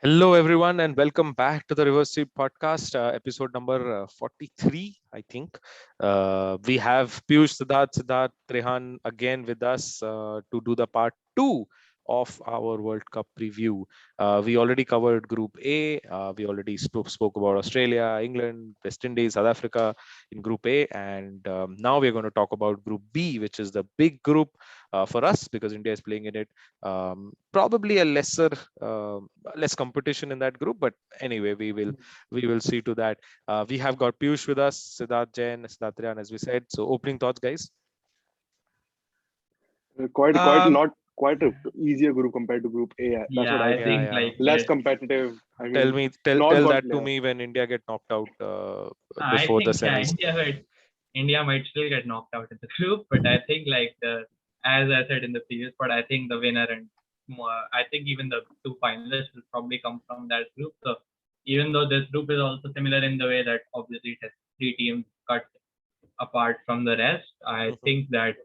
Hello, everyone, and welcome back to the Reverse Sweep podcast, episode number 43, I think. We have Piyush, Siddharth, Trehan again with us to do the part two of our World Cup preview. We already covered Group A. We already spoke about Australia, England, West Indies, South Africa in Group A. And now we're going to talk about Group B, which is the big group for us because India is playing in it. Probably a uh, less competition in that group, but anyway, we will see to that. We have got Piyush with us, Siddharth Jain, Siddharth Riyan, as we said. So opening thoughts, guys. Quite Um, not quite a easier group compared to Group A. That's yeah, what I I Yeah, feel. think yeah. Less competitive. I Tell mean, me, tell not tell got that to players. me when India get knocked out I before the think semis. India might still get knocked out in the group, but I think as I said in the previous part, I think the winner and I think even the two finalists will probably come from that group. So even though this group is also similar in the way that obviously it has three teams cut apart from the rest, I Mhm. think that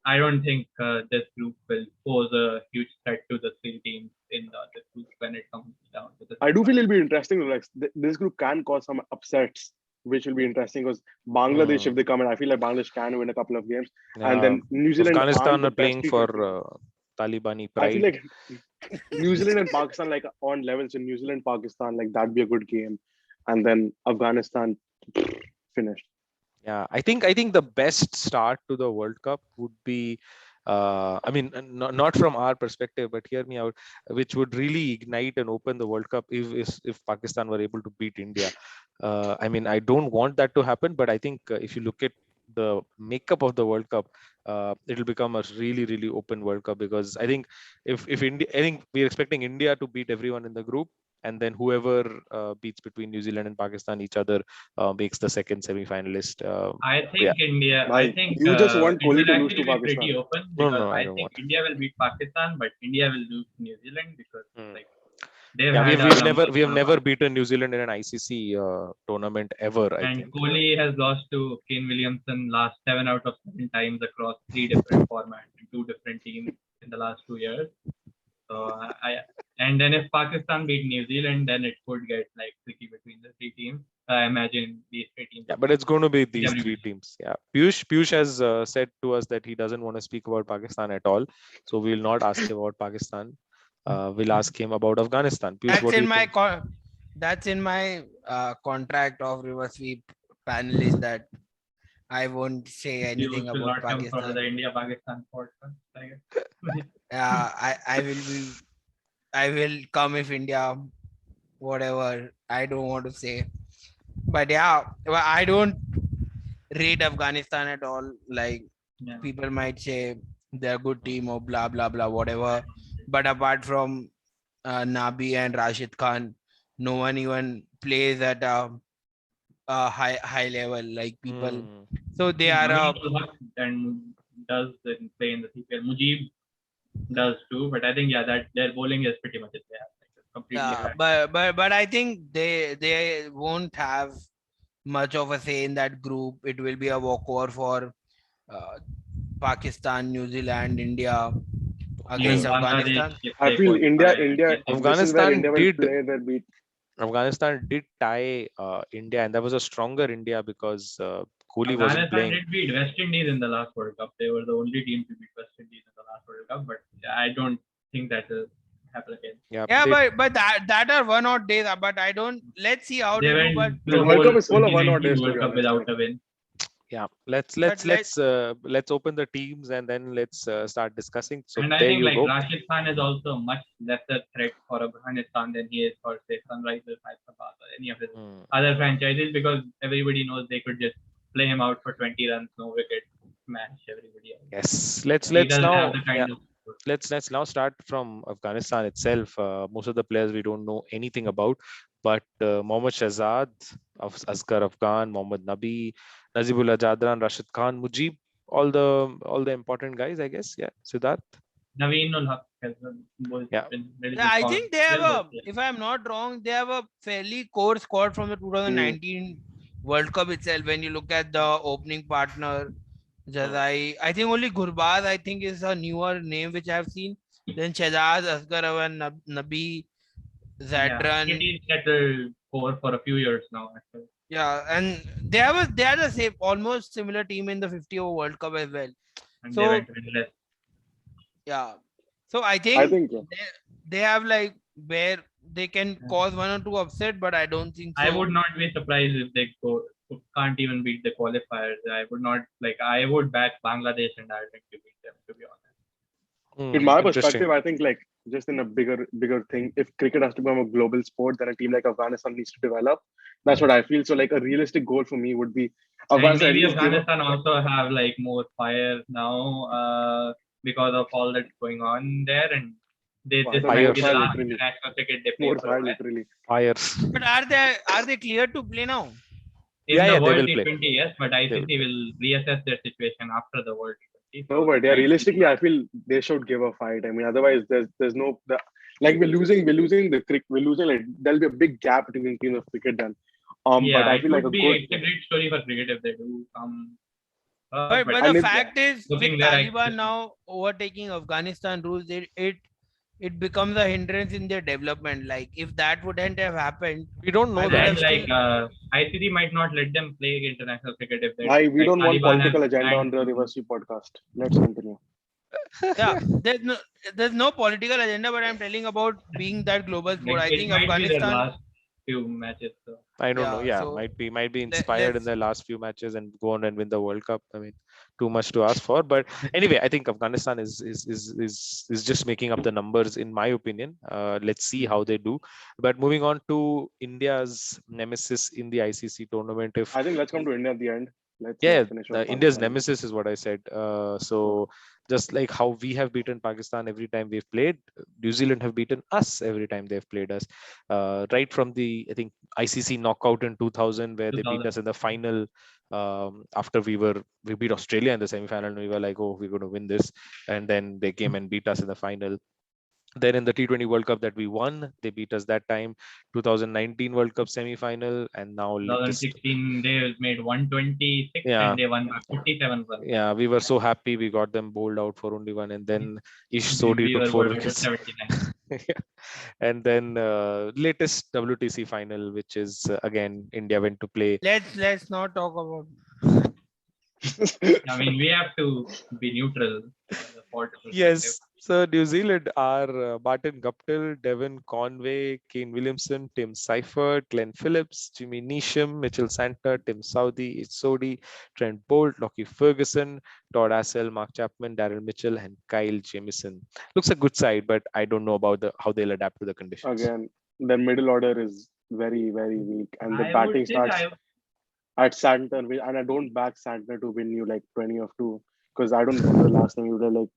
I don't think this group will pose a huge threat to the three teams in the group when it comes down to the I do feel it'll be semi-finals. interesting. Like this group can cause some upsets, which will be interesting because Bangladesh, if Mm. they come in, I feel like Bangladesh can win a couple of games, and Yeah, then New Zealand aren't Afghanistan the are best playing for T20 team. Talibani I feel pride. like New Zealand and Pakistan like on levels. So New Zealand, Pakistan, like that'd be a good game, and then Afghanistan finished. Yeah, I think the best start to the World Cup would be, I mean, not from our perspective, but hear me out, which would really ignite and open the World Cup if Pakistan were able to beat India. I mean, I don't want that to happen, but I think if you look at the makeup of the World Cup, it'll become a really open World Cup because I think if India, I think we're expecting India to beat everyone in the group, and then whoever beats between New Zealand and Pakistan each other makes the second semi-finalist. Yeah, I My, think you just want it Kohli will to lose to actually be pretty Pakistan. open no, because no, I I don't think want. India will beat Pakistan, but India will lose to New Zealand because Hmm. like they've Yeah, had we've a we've never rumble we have for a never while. beaten New Zealand in an ICC tournament ever. I And think. Kohli has lost to Kane Williamson last 7 out of 7 times across three different formats and two different teams in the last 2 years. So and then if Pakistan beat New Zealand, then it could get like tricky between the three teams. I imagine these three teams Yeah, will but probably it's going to be beat these three everybody. teams. Yeah, Piyush has said to us that he doesn't want to speak about Pakistan at all, so we will not ask him about Pakistan. We'll ask him about Afghanistan. Piyush, Yeah. what That's do you in my think? that's in my contract of reverse sweep panelist that I won't say You anything should about not come for Pakistan. the India Pakistan podcast, I guess. I will come if India whatever I don't want to say. But yeah, well, I don't rate Afghanistan at all. Like Yeah. people might say they're a good team or blah blah blah whatever. But apart from Nabi and Rashid Khan, no one even plays at a high level like people. Hmm. So they are Naveen ul Haq and does play in the CPL. Mujib does too, but I think yeah that their bowling is pretty much it. Yeah, like, it's completely flat. but I think they won't have much of a say in that group. It will be a walkover for uh, Pakistan, New Zealand, India against Even Hmm. Bangladesh, Afghanistan. if I they feel qualify, I India. guess it will This is where Afghanistan India will did play their beat. Afghanistan did tie India, and that was a stronger India because Kohli wasn't Afghanistan playing. did beat West Indies in the last World Cup. They were the only team to beat West Indies in the last World Cup, but I don't think that will happen again. Yeah, Yeah, they but that are 1 odd days. But I don't. Let's see how They they do. But went through The a World whole Cup is full of one-odd 2019 days, to be World Cup honest. without Like a win. yeah, let's but let's let let's let's open the teams and then let's start discussing. So And I there think you like go. Rashid Khan is also a much lesser threat for Afghanistan than he is for say Sunrisers Hyderabad or any of his Hmm. other franchises because everybody knows they could just play him out for 20 runs, no wicket, smash everybody else. Yes, let's He let's doesn't have now the yeah kind of let's now start from Afghanistan itself. Most of the players we don't know anything about, but Mohammad Shahzad, Asghar Afghan, Mohammad Nabi, Nazibullah Jadran, Rashid Khan, Mujib, all the important guys, I guess. Yeah, Siddharth. Naveen ul Haq has Yeah. been really Yeah, good I for think they have still, but a. yeah. If I'm not wrong, they have a fairly core squad from the mm, 2019 World Cup itself. When you look at the opening partner, Hmm. I think only Gurbaz I think is a newer name which I've seen. Then Shahzad, Asghar and Nabi. Zadran. Pretty settled for a few years now. Actually. Yeah, and they had the same almost similar team in the 50 over World Cup as well. And So they went winless. yeah, so I I think think yeah. they have like where they can cause one or two upset, but I don't think so. I would not be surprised if they can't even beat the qualifiers. I would not I would back Bangladesh and Ireland to beat them, to be honest. In my Interesting. perspective, I think like just in a bigger thing, if cricket has to become a global sport, then a team like Afghanistan needs to develop. That's what I feel. So like a realistic goal for me would be And Afghanistan at maybe least give up. Afghanistan also have like more fire now because of all that's going on there, and this Fire, might be the fire, last literally. international cricket they play More for a fire, while. literally. Fires. But are they cleared to play now? In Yeah, the yeah, they World will play. T20, yes, but will ICC will reassess their situation after the World T20. No, but yeah, realistically, I feel they should give a fight. I mean, otherwise, there's no like we're losing the cricket. We're losing like there'll be a big gap between teams of cricket then. But Yeah, I it feel like would a be good. it's a great story for cricket if they do come. But But the And if- fact is, with looking there, Taliban now overtaking Afghanistan rules, it becomes a hindrance in their development. Like if that wouldn't have happened, We don't know I would that. have and still- ICC might not let them play international cricket if they Why we don't want Taliban political has agenda on banned the them. Reverse Sweep podcast. Let's continue. yeah, there's no political agenda, but I'm telling about being that global sport. I It think might be their Afghanistan. last few matches. So. I don't know. Yeah, Yeah, so might be inspired in let's their last few matches and go on and win the World Cup. I mean, too much to ask for. But anyway, I think Afghanistan is just making up the numbers, in my opinion. Let's see how they do. But moving on to India's nemesis in the ICC tournament. If I think let's come to India at the end. Let's yeah, finish with India's Pakistan. nemesis is what I said. So just like how we have beaten Pakistan every time we've played, New Zealand have beaten us every time they've played us. Right from the I think ICC knockout in 2000, where they beat 2000. us in the final. After we beat Australia in the semi-final, and we were like, oh, we're going to win this, and then they came and beat us in the final. Then in the T20 World Cup that we won, they beat us that time. 2019 World Cup semi-final, and now latest. 2016 they made 126 Yeah. and they won by 57 runs. Yeah, we were so happy we got them bowled out for only one, and then Ish We Sodhi were took 4 bowled out at wickets. 79. And then latest WTC final, which is again India went to play. let's not talk about. I mean, we have to be neutral. From the sport perspective. Yes, so New Zealand are Martin Guptill, Devon Conway, Kane Williamson, Tim Seifert, Glenn Phillips, Jimmy Neesham, Mitchell Santner, Tim Southey, Ish Sodhi, Trent Bolt, Lockie Ferguson, Todd Asell, Mark Chapman, Darryl Mitchell, and Kyle Jamieson. Looks a good side, but I don't know about how they'll adapt to the conditions. Again, the middle order is very, very weak, and the I batting would say starts at Santner, and I don't back Santner to win you like 20 of 2 because I don't remember the last time you did like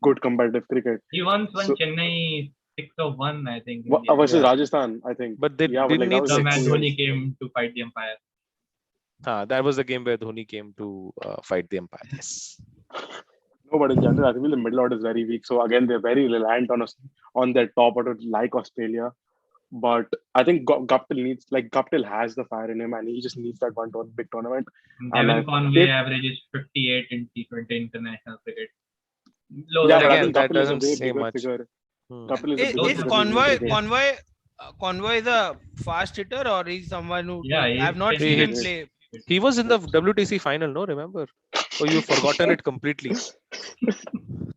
good competitive cricket. he once won So- Chennai 6-1, I think. in the end. Versus Yeah. Rajasthan, I think. But they Yeah, but, didn't like, that need was The like man 2 Dhoni years. came to fight the umpire. That was the game where Dhoni came to fight the umpire. Yes. No, but in general, I feel the middle order is very weak. So again, they're very reliant on their top order, like Australia. But I think Guptill has the fire in him, and he just needs that big tournament. Devon Conway they- averages 58 in T20 international cricket. Low Yeah, But but I again, think that Guptill is a doesn't way say bigger much. figure. Hmm. Guptill is a Is, bigger those is are figure. Convoy in cricket. Convoy is a fast hitter, or is someone who? Yeah, he's I've not pretty seen him good. play. He was in the WTC final, no? Remember? Oh, you've forgotten it completely.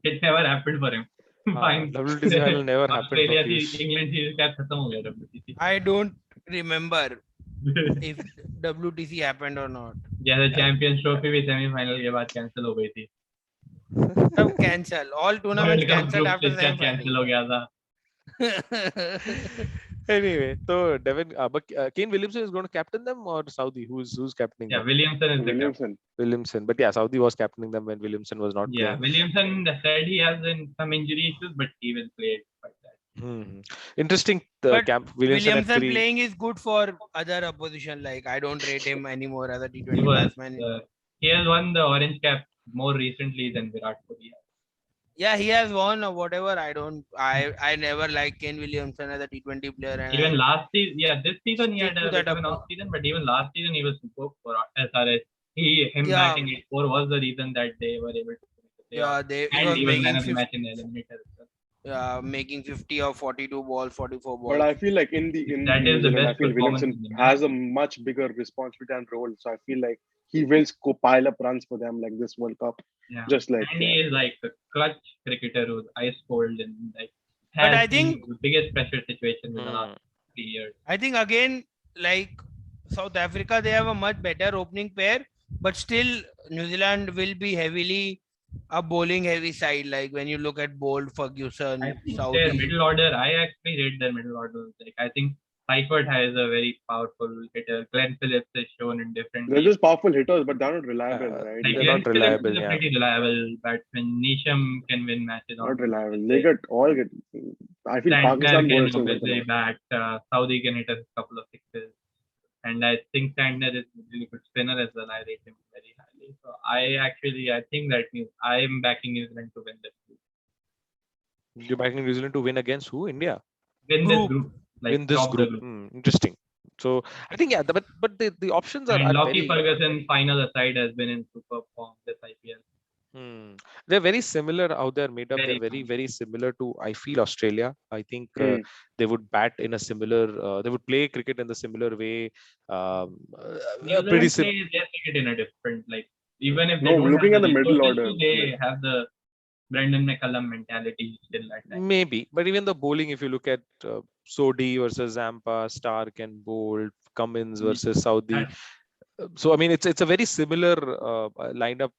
It never happened for him. Fine. WTC final never happened for Australia Piyush. England series का खत्म हो गया WTC. I don't remember if WTC happened or not. जैसे champions trophy भी semifinal के बाद cancel हो गई थी. Some cancel. All tournaments World Cup cancelled group after stage का semi कैंसिल हो गया था. Anyway, so Devon, but Kane Williamson is going to captain them, or Saudi? Who's captaining Yeah, them? Williamson is the captain. Williamson. Williamson. But yeah, Saudi was captaining them when Williamson was not Yeah, playing. Williamson said he has some injury issues, but he will play despite that. Interesting. But Williamson at Williamson 3. playing is good for other opposition. Like I don't rate him anymore as a He T20 was, batsman. he has won the orange cap more recently than Virat Kohli. Yeah, he has won or whatever. I never liked Kane Williamson as a T20 player. And Even last season, yeah, this season he Stick had to a that bit of an approach. off season, but even last season he was superb for SRS. Him Yeah. batting at 4 was the reason that they were able to win the yeah, playoff. he And was he was man making of the 50, match in the eliminator. making 50 or 42 balls, 44 But balls. I feel like in That New is the Zealand, I best feel performance Williamson in the has match. a much bigger responsibility and role. So I feel like he will pile up runs for them like this World Cup. Yeah, Just like and he is like a clutch cricketer who's ice cold and like But has I been think the biggest pressure situation in the last Hmm. 3 years. I think again, like South Africa, they have a much better opening pair, but still New Zealand will be heavily a bowling heavy side. Like when you look at Bold, I Ferguson, think their Saudi. middle order. I actually rate their middle order. Like I think Seifert has a very powerful hitter. Glenn Phillips is shown in different they're leagues. just powerful hitters, but they're not reliable, right? Like They're Like Glenn not Phillips reliable. is a Yeah. pretty reliable batsman. Nisham can win matches on not the reliable. matches. They get all get. I feel Santner Pakistan can bowlers don't get them obviously out. bat. Saudi can hit a couple of sixes. And I think Santner is a really good spinner as well. I rate him very highly. So I think that I am backing New Zealand to win this group. You're backing New Zealand to win against who? India. Win this Group. group. Like Win this top the group. group. Interesting. So I think yeah, but the options I mean, are Lockie very Ferguson final aside has been in super form this IPL. they're very similar how they're made up. They're Very very fun. very similar to I feel Australia. I think Hmm. they would bat in a similar. They would play cricket in the similar way. New Pretty Zealand sim. plays their cricket in a different like even if they No, don't have looking the at the middle resources order, to, like they have the Brendan McCullum mentality still at times. Maybe, but even the bowling, if you look at Sodhi versus Zampa, Stark and Bolt, Cummins versus Saudi, That, so I mean it's a very similar lineup,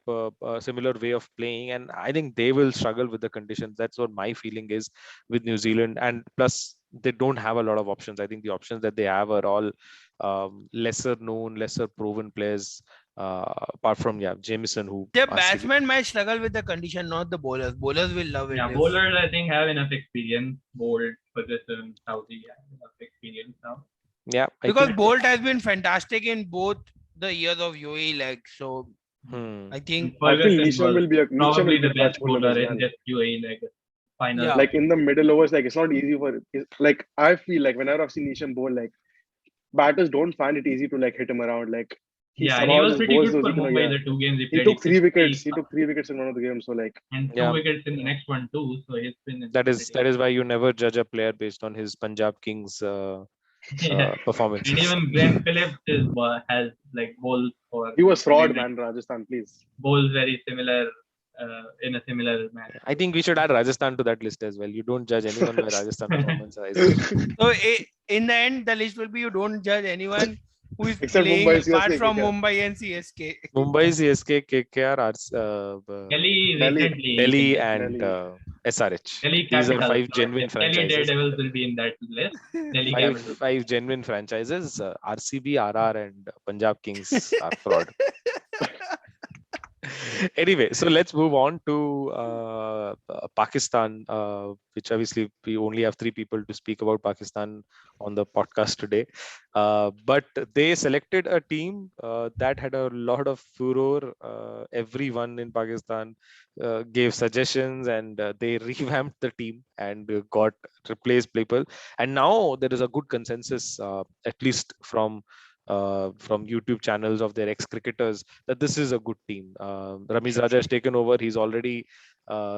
similar way of playing, and I think they will struggle with the conditions. That's what my feeling is with New Zealand, and plus they don't have a lot of options. I think the options that they have are all lesser known, lesser proven players. Apart from Jameson, who The RCB. batsmen might struggle with the condition, not the bowlers. Bowlers will love it yeah, if bowlers I think have enough experience. Bolt, Ferguson, Saudi have enough experience now. Yeah, I because think. Bolt has been fantastic in both the years of UAE leg. So Hmm. I And think I feel Ferguson was Nisham will probably be the a clutch best bowler as bowler in well. this UAE like final. yeah. Like in the middle overs, like it's not easy for like I feel like whenever I've seen Nisham bowl, like batters don't find it easy to like hit him around. Like he Yeah, and he somehow was just pretty bowls good those, for Mumbai yeah. the 2 games he He played. took He three wickets. pitched He took 3 wickets in one of the games. So like and two Yeah, wickets in the next one too. So he's been in that is pretty that good. is why you never judge a player based on his Punjab Kings Yeah. And performances. even Glenn Phillips has like bowls for he was New fraud, Zealand, like man. Rajasthan, please. bowls very similar in a similar manner. I think we should add Rajasthan to that list as well. You don't judge anyone by Rajasthan performance, Isaac. So in the end, the list will be you don't judge anyone who is Except playing Mumbai, apart CSK, from KKR. Mumbai and CSK. Mumbai, CSK, KKR, Delhi Delhi, recently you can Delhi, just and Delhi. SRH. Delhi These are Capitals, five not genuine Delhi franchises. Daredevils will be in that list. Delhi Five Capitals. five genuine franchises. RCB, RR, and Punjab Kings are fraud. Anyway, so let's move on to Pakistan, which obviously we only have three people to speak about Pakistan on the podcast today. But they selected a team that had a lot of furor. Everyone in Pakistan gave suggestions, and they revamped the team and got replaced people. And now there is a good consensus, at least from YouTube channels of their ex-cricketers, that this is a good team. Ramiz Raja has taken over. He's already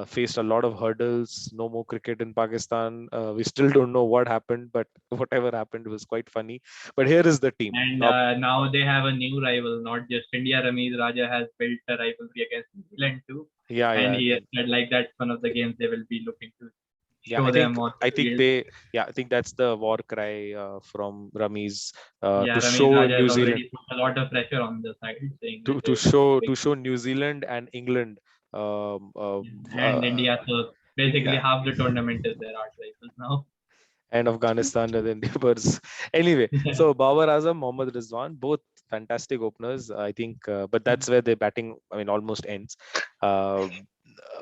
faced a lot of hurdles. No more cricket in Pakistan. We still don't know what happened, but whatever happened was quite funny. But here is the team. And Now, now they have a new rival, not just India. Ramiz Raja has built a rivalry against New Zealand too. yeah, And yeah, he has said like that's one of the games they will be looking to yeah. show them on the I think field. I think that's the war cry from Ramiz Yeah, to Ramiz show Raja New has Zealand already put a lot of pressure on the side, saying that to they to will be show big. to show New Zealand and England. Um, uh, And uh, India. So basically yeah, half the tournament is their art rivals now. and Afghanistan and the neighbors. Anyway, so Babar Azam, Mohammad Rizwan, both fantastic openers, I think. But that's where their batting, I mean, almost ends. Uh,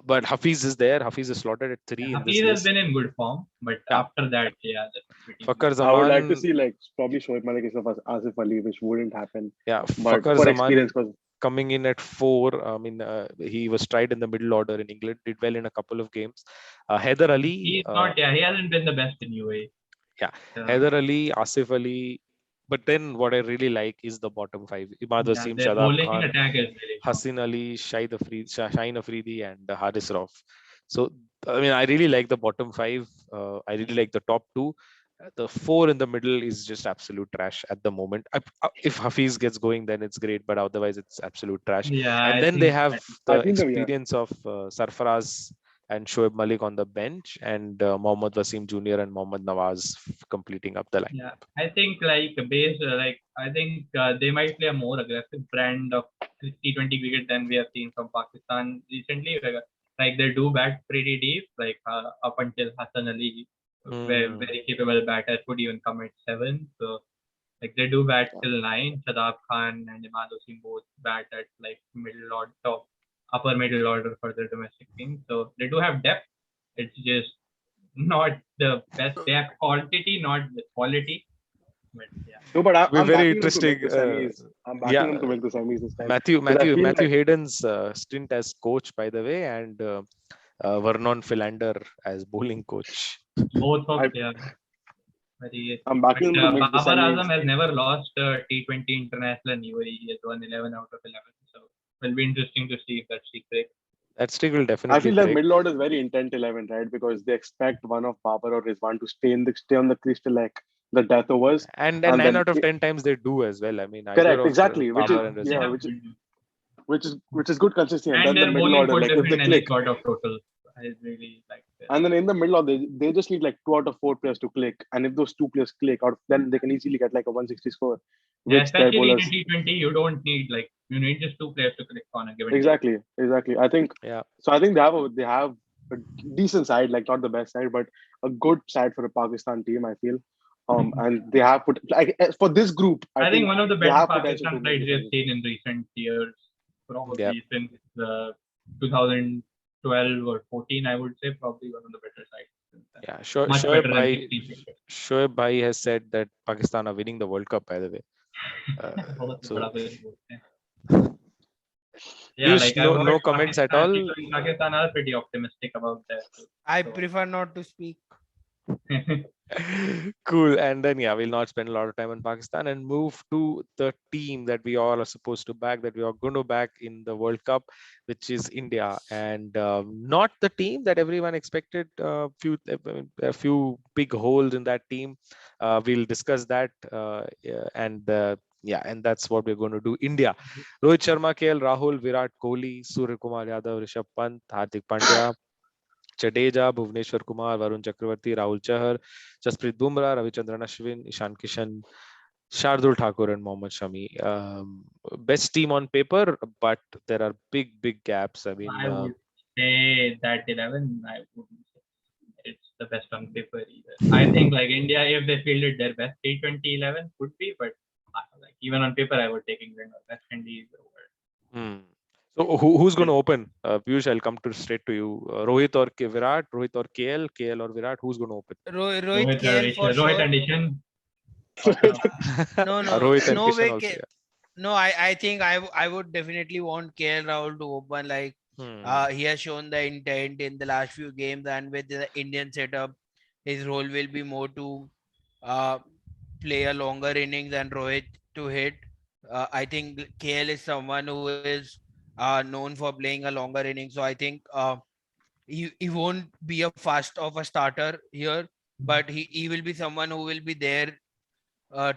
but Hafiz is there. Hafiz is slotted at 3 in this Hafiz has list. been in good form, but Yeah, after that, yeah, that's pretty much. Fakar I would like to Zaman. see like probably Shoaib Malik instead of Asif Ali, which wouldn't happen. Yeah, But Fakar for Zaman experience, because coming in at 4. I mean, he was tried in the middle order in England, did well in a couple of games. Haider Ali, He's not, yeah, he hasn't been the best in UAE. yeah, Uh, Haider Ali, Asif Ali. But then what I really like is the bottom five: Imad yeah, Wasim, their Shadab bowling Khan, attack is really strong. Hassan Ali, Shaheen Afridi, and Haris Rauf. So I mean, I really like the bottom five. I really like the top two. The four in the middle is just absolute trash at the moment. If Hafiz gets going, then it's great, but otherwise, it's absolute trash. Yeah, And I then they think have I the think that, yeah. experience of Sarfaraz and Shoaib Malik on the bench, and Mohammad Wasim Jr. and Mohammad Nawaz completing up the line. yeah, I think like based like I think they might play a more aggressive brand of T20 cricket than we have seen from Pakistan recently. Like they do bat pretty deep, like up until Hassan Ali, very capable batters could even come at 7. So like they do bat till 9. Shadab Khan and Imad Wasim both bat at like middle or top, upper middle order for the domestic team. So they do have depth. It's just not the best. They have quantity, not the quality. But yeah, No, but It'll be I'm very backing them to make interesting. the semis. I'm backing Yeah, them to make the semis this time. Matthew Because I Matthew feel Matthew like, Hayden's stint as coach, by the way, and Vernon Philander as bowling coach. both of I, yeah, very. I'm But backing them to make the Babar semis. Azam has never lost a T20 international in UAE. He has won 11 out of 11. So it'll be interesting to see if that streak breaks. That streak will I definitely feel their break. middle order is very intent 11, right? Because they expect one of Babar or Rizwan to stay on the crease till like the death overs, And then and 9 then out of 10 times they do as well. I mean, either correct, of exactly, which is Babar and yeah, Yeah, Rizwan. which is good consistency. And and then the their middle bowling order, could like if they defend any click, sort of total. I really like that. and then in the middle order, they just need like 2 out of 4 players to click, and if those 2 players click out, then they can easily get like a 160 score, Yeah, which their especially in a bowlers T20, you don't need like you need just 2 players to click on a given day. exactly. I think Yeah. so. I think they have a decent side, like not the best side, but a good side for a Pakistan team. I feel, and they have put like for this group. I I think think one of the they better have potential to Pakistan make sides the we have semis. seen in recent years, Yeah. probably since 2012 or 14, I would say, probably one of the better sides since then. Yeah. Much better than 16. Shoaib Bhai has said that Pakistan are winning the World Cup, by the way. बहुत So, बड़ा win बोलते हैं. Yeah, Piyush, like I've no heard comments at all. people in Pakistan are pretty optimistic about that. I So- prefer not to speak. Cool. And then, yeah, we'll not spend a lot of time on Pakistan and move to the team that we all are supposed to back, that we are going to back in the World Cup, which is India. And not the team that everyone expected. A few big holes in that team. We'll discuss that. And that's what we're going to do. India. Rohit Sharma, KL Rahul, Virat Kohli, Surya Kumar Yadav, Rishabh Pant, Hardik Pandya, Jadeja, Bhuvneshwar Kumar, Varun Chakravarti, Rahul Chahar, Jasprit Bumrah, Ravichandran Ashwin, Ishan Kishan, Shardul Thakur, and Mohammad Shami. Best team on paper, but there are big gaps. I mean, I would say that 11, I wouldn't say it's the best on paper either. I think like India, if they fielded their best T20 11, could be, but like even on paper, I would take England or West Indies over. So who's going to open? Piyush, I'll come to straight to you. Rohit or Virat, Rohit or KL or Virat, who's going to open? Rohit KL for Rohit sure. and Ishan. No, Rohit and no Kishan way. also. Yeah. No, I think I would definitely want KL Rahul to open. Like he has shown the intent in the last few games, and with the Indian setup, his role will be more to play a longer innings and Rohit to hit. I think KL is someone who is known for playing a longer innings, so I think he won't be a fast of a starter here, but he will be someone who will be there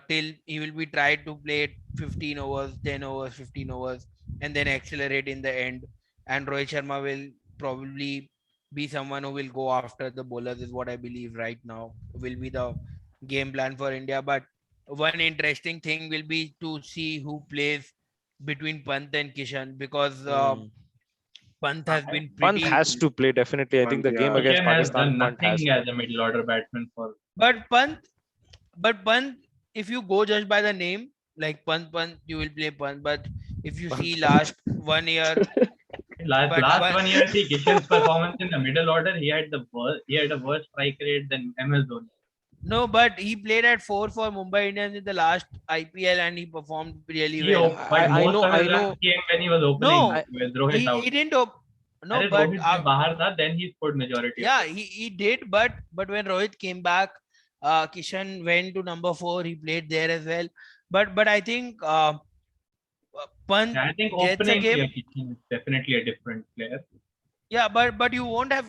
till he will be tried to play 15 overs, 10 overs, 15 overs, and then accelerate in the end. And Rohit Sharma will probably be someone who will go after the bowlers, is what I believe right now. Will be the game plan for India. But one interesting thing will be to see who plays between Pant and Kishan, because Pant has been Pant pretty. has to play definitely. I think the game against Kishan has Pakistan, done Pant has nothing to. as a middle order batsman for. But Pant, if you go just by the name, like Pant, you will play Pant. But if you see last 1 year, Last 1 year, see Kishan's performance in the middle order. He had a worse strike rate than MS Dhoni. no, but he played at 4 for Mumbai Indians in the last IPL and he performed really He well. but I most know, of I his know. runs came when he was opening No, with Rohit out. he didn't. No, Arey, but Rohit jab bahar tha, then he scored majority. yeah, of it. he did. But when Rohit came back, Kishan went to number 4. He played there as well. But I think Pant Yeah, I think gets a opening game. Kishan is definitely a different player. Yeah, but you won't have.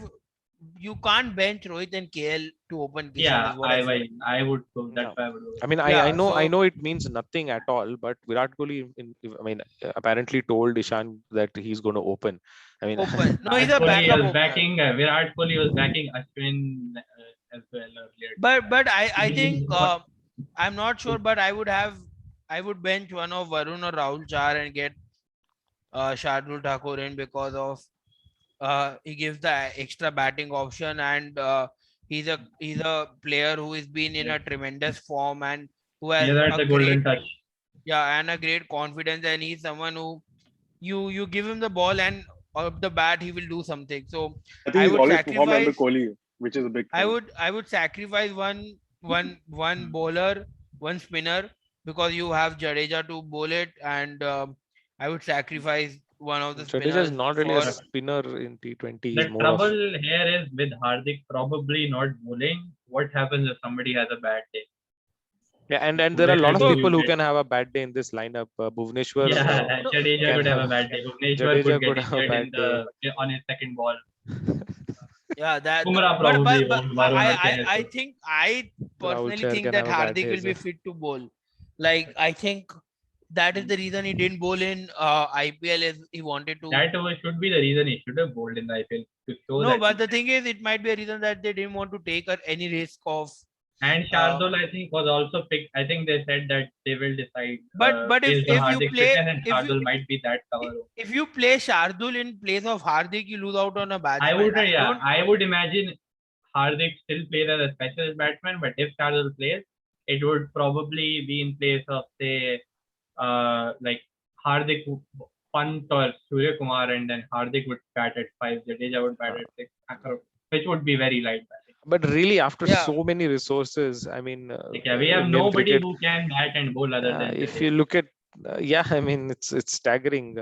you can't bench Rohit and KL to open Kishan. Yeah, Is what I feel. I would go. That's Yeah. why I would go. I mean, Yeah, I know so it means nothing at all, but Virat Kohli, I mean, apparently told Ishan that he's going to open. I mean, open. No, he's Virat a Kohli backup was opener. backing. Virat Kohli was backing Ashwin as well earlier. But I think I'm not sure, but I would bench one of Varun or Rahul Char and get Shardul Thakur in because of he gives the extra batting option, and he's a player who has been in a tremendous form and who has He had a the great golden touch. and a great confidence, and he's someone who you give him the ball and off the bat he will do something. So I I think he's would always performed under sacrifice Kohli, which is a big thing. I would sacrifice one bowler, one spinner, because you have Jadeja to bowl it, and I would sacrifice one of the Jadeja is spinners not really a for spinner in T20. He's The more of. trouble here is with Hardik probably not bowling. What happens if somebody has a bad day? Yeah, and there are a lot of So- people who can have a bad day in this lineup. Bhuvneshwar. Yeah, Jadeja can could have a have- bad day. Bhuvneshwar Jadeja could get could have a injured bad on his second ball. yeah that Bumrah but probably won't. Varun or I KL. think I personally Chahar think can that have a bad Hardik day will as be well. fit to bowl. Like I think that is the reason he didn't bowl in IPL, is he wanted to. That should be the reason he should have bowled in the IPL to show No, that. but the thing is, it might be a reason that they didn't want to take any risk of. And Shardul, I think, was also picked. I think they said that they will decide. But if based on you Hardik's play- fitness, and if you- Shardul might be that cover. If you play Shardul in place of Hardik, you lose out on a batsman. I would, yeah, don't- I would imagine Hardik still plays as a specialist batsman, but if Shardul plays, it would probably be in place of say, like Hardik Pant or Surya Kumar, and then Hardik would bat at 5, Jadeja would bat at 6, which would be very light batting. But really, after Yeah. so many resources, I mean, Like, yeah, we have Indian nobody cricket, who can bat and bowl other than if Jadeja. you look at, yeah, I mean, it's staggering.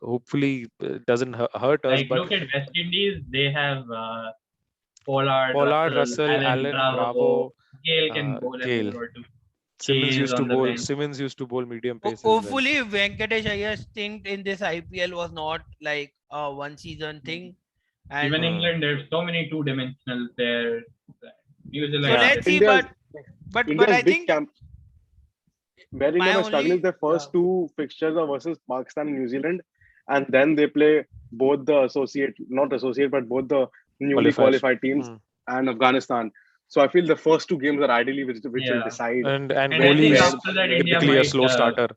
Hopefully, it doesn't hurt us. Like, But look at West Indies, they have Pollard, Russell, Allen, Bravo, Gale can bowl a Gale. bowler or two. Simmons He used is to on the bowl. bench. Simmons used to bowl medium pace. as well. Hopefully, Venkatesh Iyengar's stint in this IPL was not like a one season thing. And Even England, there's so many two-dimensional players. New so Zealand. let's see, India's- but India's I big think camp. Where my India was struggling, only- their first two fixtures are versus Pakistan and New Zealand, and then they play both the but both the newly Qualifiers. qualified teams Mm. and Afghanistan. So I feel the first two games are ideally which will Yeah. decide. And And I Kohli think is after that, India typically a might slow starter.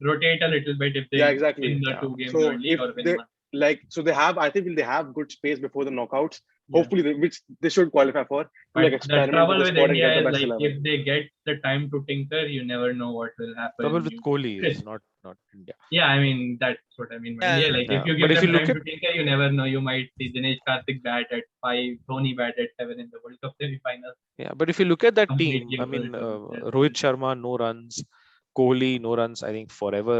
rotate a little bit if they Yeah, exactly. win the Yeah. two games So early if or win they one. they have, I think they have good space before the knockouts. Yeah. Hopefully, which they should qualify for. But the experiment trouble with the with squad and India get the is best like 11. if they get the time to tinker, you never know what will happen. Trouble with You- Kohli is not India. Yeah, I mean that's what I mean. By Yeah. India. Like Yeah. if you But give if them you look time to tinker, you never know. You might see Dinesh Karthik bat at 5, Dhoni bat at 7 in the World Cup semi-final. Yeah, but if you look at that team, Completely I mean, different. Rohit Sharma no runs, Kohli no runs. I think forever.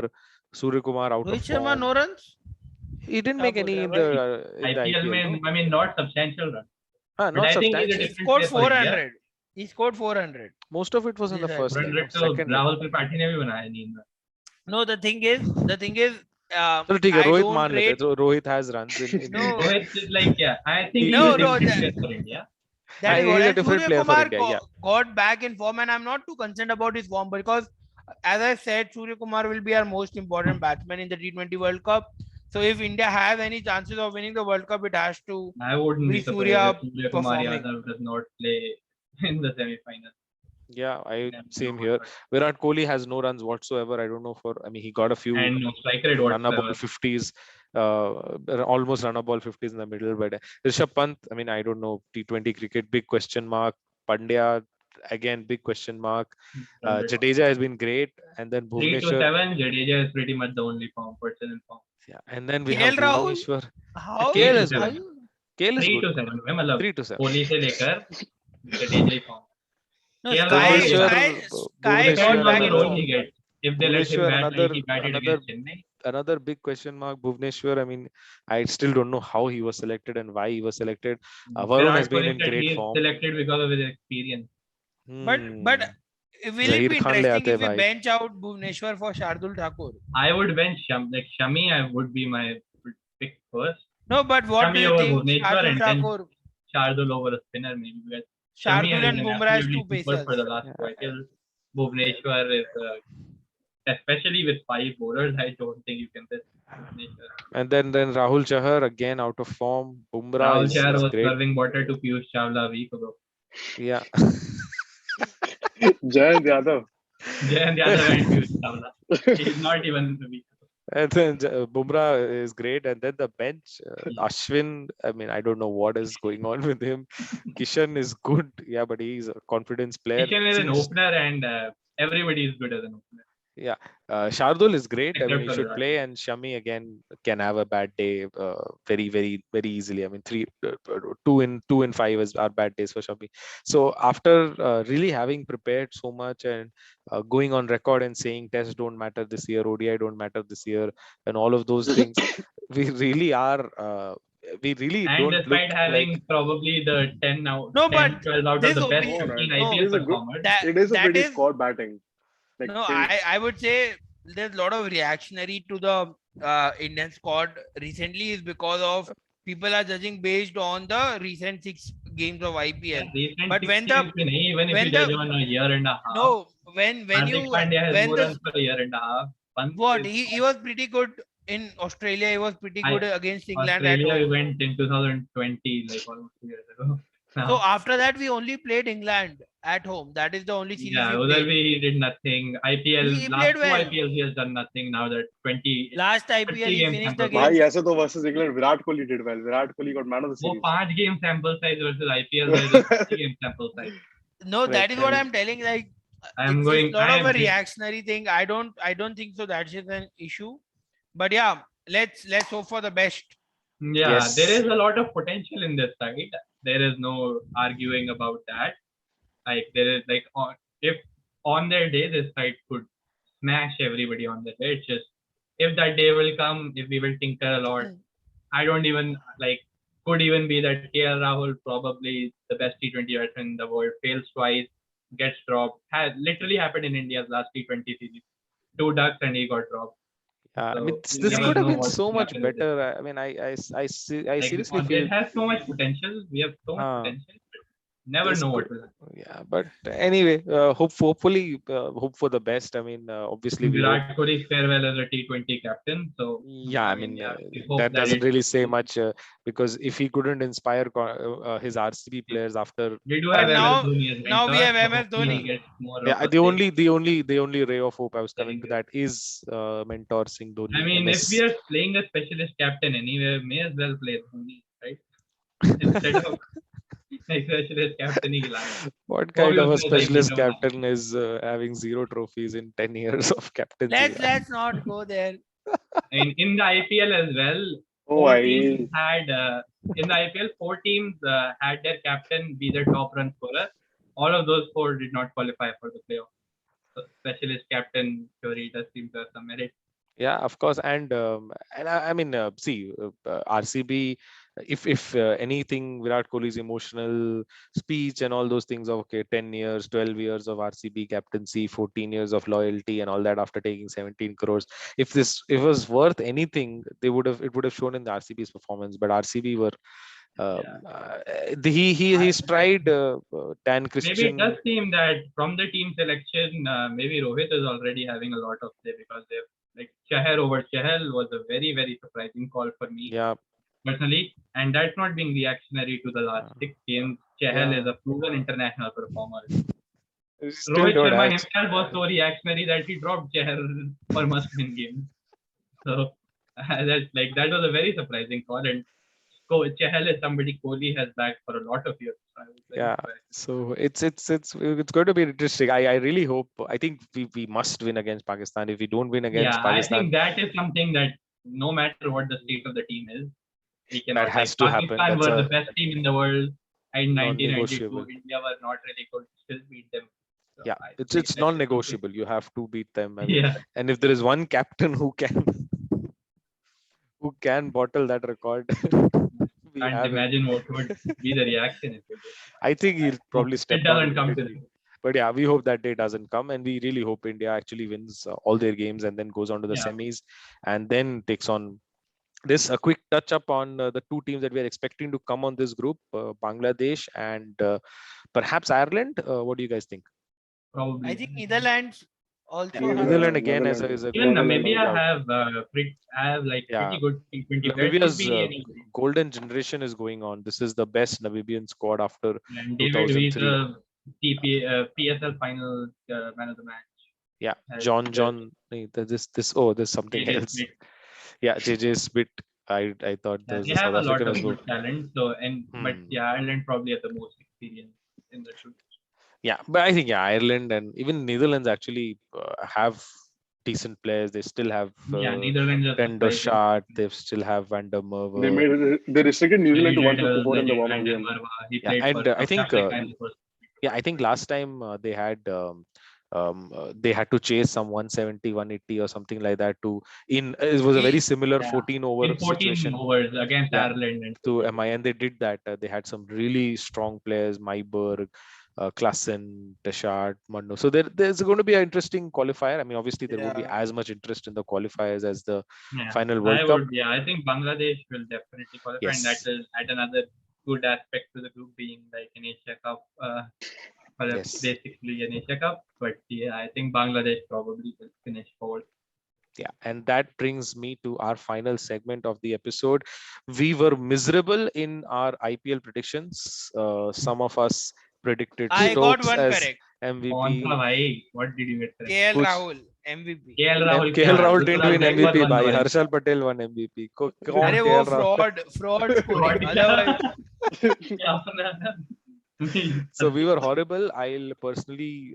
Surya Kumar out Rohit of Sharma form. no runs. He didn't Yeah, make any in whatever. the IPL, IPL. No? I mean, not substantial run. Not But I think he's a substantial. He different scored player for India. 400. He scored 400. Most of it was in the Yes, first leg. 400 तो Second leg. Rahul Tripathi ने भी बनाया नहीं इनमें. No, the thing is, चलो ठीक है, I Rohit don't मान लेते हैं. rate- So Rohit has runs in No. Rohit is like, yeah, I think he's No, a no, different that- player for India. That is he's what a and different Surya player for Kumar India, yeah. got back in form, and I'm not too concerned about his form because, as I said, Surya Kumar will be our most important batsman in the T20 World Cup. So if India has any chances of winning the World Cup, it has to. I wouldn't be With surprised Surya if Surya Kumar performing. Yadav does not play in the semi-final. Yeah, I Never same know, here. but- Virat Kohli has no runs whatsoever. I don't know I mean, he got a few And no strike rate runnable whatsoever. 50s, almost runnable 50s in the middle. But Rishabh Pant, I mean, I don't know. T20 cricket, big question mark. Pandya, again, big question mark. Jadeja has been great. And then 3 to Bhuvneshwar. 7, Jadeja is pretty much the only person in form. Yeah, and then we KL have Rahul? Bhuvneshwar. How? KL is good. are you- KL is 3 good. to 7, मैं मतलब 3 to 7. Kohli से लेकर Jadeja he form. No, KL Sky, Rahul, Sky, Sky Bhuvneshwar, got Depends back on the in role form. he gets. If they let him Bhuvneshwar, bat like he batted another- against Chennai, Another big question mark, Bhuvneshwar. I mean, I still don't know how he was selected and why he was selected. Varun Virat has been Kohli in said great he is form. selected because of his experience. But Hmm. will Zahir it be Khan le interesting aate if we bhai. bench out Bhuvneshwar for Shardul Thakur? I would bench Shami. I would be my pick first. No, but what do Shami you over think? Bhuvneshwar Shardul and then- Thakur. Shardul over a spinner maybe. Because Shami Shardul has and been Bumrah as absolutely two super for the pacers. last Yeah. two IPLs. Bhuvneshwar is, especially with 5 bowlers, I don't think you can miss Bhuvneshwar. And then Rahul Chahar again out of form. Bumrah Rahul is Chahar was great. serving water to Piyush Chawla a week ago. Yeah. Jayant Yadav. Jayant Yadav and Piyush Chawla. He's not even a week ago. And then Bumrah is great. And then the bench, Yeah. Ashwin, I mean, I don't know what is going on with him. Kishan is good. Yeah, but he's a confidence player. Kishan is an Seems- opener and everybody is good as an opener. Yeah, Shardul is great. I mean, Except he for should Virat. play, and Shami again can have a bad day very, very, very easily. I mean, 2 in 5 are bad days for Shami. So after really having prepared so much and going on record and saying tests don't matter this year, ODI don't matter this year, and all of those things, we really are. We really And don't look despite having like. probably the 10 out, No, 10, but 12 out of this the best opinion, 15 no, IPL It is a good. performers. It is a that pretty is squad batting. Like no. till- I would say there's a lot of reactionary to the Indian squad recently is because of people are judging based on the recent 6 games of IPL. Recent But 6 when games, the even if when you judge the on a year and a half, no when Hardik you Pandya has when more the runs for a year and a half. Pant what is- he was pretty good in Australia. He was pretty good against England at Australia home. went in 2020, like almost 2 years ago. So Now, after that, we only played England at home. That is the only series yeah, we Udar played. he did nothing. IPL, He last played 2 well. IPLs, he has done nothing. Now that 20, Last 30 IPL, he game finished sample the Bhai, game. ऐसे तो versus England, Virat Kohli did well. Virat Kohli got man of the वो series. 5 game sample size versus IPL size is 30 game sample size. No, that Right, is what right. I'm telling. Like I'm it's going. a lot I of a am. reactionary thing. I don't think so. That's just an issue. But yeah, let's hope for the best. Yeah, Yes. there is a lot of potential in this side. There is no arguing about that. Like there is like if on their day this side could smash everybody on the day. It's just if that day will come, if we will tinker a lot. I don't even like could even be that KL Rahul probably the best T20 batsman in the world fails twice, gets dropped. Has literally happened in India's last T20 series. 2 ducks and he got dropped. I So mean, you this never could have know been what so will much happen with it. better. I mean, I seriously feel It has so much potential. We have so much potential. But never this know what could- will happen. yeah. But anyway, hopefully, hope for the best. I mean, obviously, we hope. Virat Kohli's farewell as a T20 captain. So Yeah, I mean, we hope that doesn't it- really say much because if he couldn't inspire his RCB players after, We do But have now- MS Dhoni as now we mentor, have so MS hopefully he Dhoni. gets more yeah, of a the only ray of hope I was Very coming to good. that is mentor Singh Dhoni. I mean, MS. if we are playing a specialist captain anyway, may as well play Dhoni, right? Instead of like specialist captain, he lies. What kind of a Obviously, like, specialist you know, captain is having 0 trophies in 10 years of captaincy? Let's not go there. in the IPL as well, Oh, four I- teams had in the IPL, 4 teams had their captain be the top run scorer. All of those 4 did not qualify for the playoff. So specialist captain theory does seem to have some merit. Yeah, of course, and I mean, see, RCB. If anything, Virat Kohli's emotional speech and all those things of 10 years, 12 years of RCB captaincy, 14 years of loyalty, and all that after taking 17 crores. If it was worth anything, it would have shown in the RCB's performance. But RCB were. He's tried Dan Maybe Christian. it does seem that from the team selection, maybe Rohit is already having a lot of play because they've like Chahar over Chahal was a very, very surprising call for me Yeah, personally. And that's not being reactionary to the last 6 games. Chahal is a proven international performer. still Rohit don't Sharma have. himself was so reactionary that he dropped Chahar for must-win games. So that was a very surprising call. And Chahal is somebody Kohli has backed for a lot of years. So I was very Yeah, surprised. so it's going to be interesting. I really hope. I think we must win against Pakistan. If we don't win against Yeah, I Pakistan, think that is something that no matter what the state of the team is, we cannot. That has like, to happen. Pakistan That's were a the best team in the world in 1992. non-negotiable. India were not really good. Still beat them. So Yeah, I it's think it's that is something- non-negotiable. You have to beat them. I mean, Yeah, and if there is one captain who can bottle that record, we can't have him. imagine what would be the reaction if it did. I think he'll probably step It doesn't on come to immediately. this. But yeah, we hope that day doesn't come, and we really hope India actually wins all their games and then goes on to the Yeah. semis, and then takes on this a quick touch up on the two teams that we are expecting to come on this group, Bangladesh and perhaps Ireland. What do you guys think? Probably. I think Netherlands also Yeah, have. Netherlands again Netherlands. is a Even good Netherlands, no Namibia doubt. have like yeah. pretty good T20 players. Could Namibia's be any. golden generation is going on. This is the best Namibian squad after And David V's 2003. PSL final man of the match. Yeah, Has John. There's something JJ else. Smith. Yeah, JJ Smith. I thought Yeah, there's they the have South a lot African of as well. good talent. So but Hmm. yeah, Ireland probably have the most experience in the group. Yeah, but I think Ireland and even Netherlands actually have decent players. They still have Yeah, Netherlands are Ten surprising. Shot. They still have Van der They Merwe. made they restricted New Zealand to Billy Riddle, 154 in the Legend warm-up Van der game. Merwe. He Yeah, played and for I South think Africa in the first. yeah, I think last time they had they had to chase some 170, 180 or something like that to in. It was a very similar Yeah. 14 over In 14 situation overs against Yeah, Ireland and to MI, and they did that. They had some really strong players, Myberg, Klassen, Deschamps, Mando. So there's going to be an interesting qualifier. I mean, obviously there won't be Yeah. as much interest in the qualifiers as the yeah, final World I Cup. would. Yeah, I think Bangladesh will definitely qualify, and that Yes, will add another good aspect to the group being like an Asia Cup, or yes. basically an Asia Cup. But yeah, I think Bangladesh probably will finish forward. Yeah, and that brings me to our final segment of the episode. We were miserable in our IPL predictions. Some of us predicted I got Stokes one as correct. कौन सा MVP. भाई? What did you get correct? KL Kuch Rahul MVP. KL Rahul KL क्या? Rahul didn't दूसरा win deck was MVP. one Bhai over. Harshal Patel won MVP. कौन अरे वो KL Rahul? fraud scoring. What Otherwise, क्या अपना? So we were horrible. I'll personally